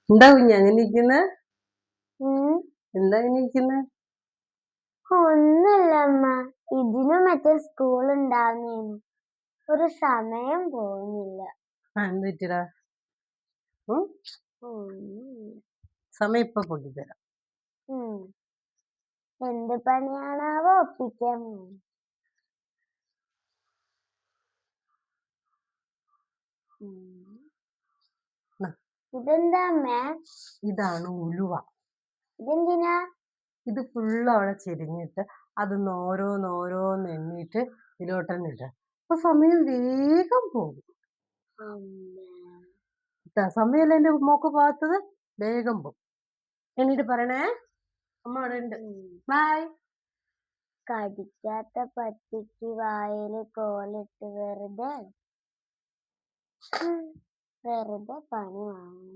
എന്താ കുഞ്ഞ് അങ്ങനെ ഇരിക്കുന്നെ? ഉം. എന്താ അങ്ങനെ ഇരിക്കുന്നെ? ഒന്നുമില്ല അമ്മ. ഇതിനും മറ്റേ സ്കൂൾ ഉണ്ടാവുന്നേനു ഒരു സമയം പോകുന്നില്ല. എന്ത് പറ്റിയടാ? ഉം? ഒന്നുമില്ല. സമയം ഇപ്പൊ കൊണ്ടുതരാം. എന്ത് പണിയാണാവോ ഒപ്പിക്കാൻ പോകുന്നത്? ന്നാ, ഇതെന്താ അമ്മേ? ഇതാണ് ഉലുവ. ഇതെന്തിനാ? ഇത് ഫുള്ള് അവിടെ ചെരിഞ്ഞിട്ട് അതൊന്ന് ഓരോന്നോരോന്ന് എണ്ണീട്ട് ഇതിലോട്ടന്നെ ഇടുക. അപ്പൊ സമയം വേഗം പോകും. സമയമല്ല എന്റെ മോക്ക് പോകാത്തത്, വേഗം പോകും. എണ്ണീട്ട് പറയണേ, അമ്മ അവിടെ ഉണ്ട്. ബൈ. കടിക്കാത്ത പട്ടിക്ക് വായില് കോലിട്ട് വെറുതെ പണി വാങ്ങും.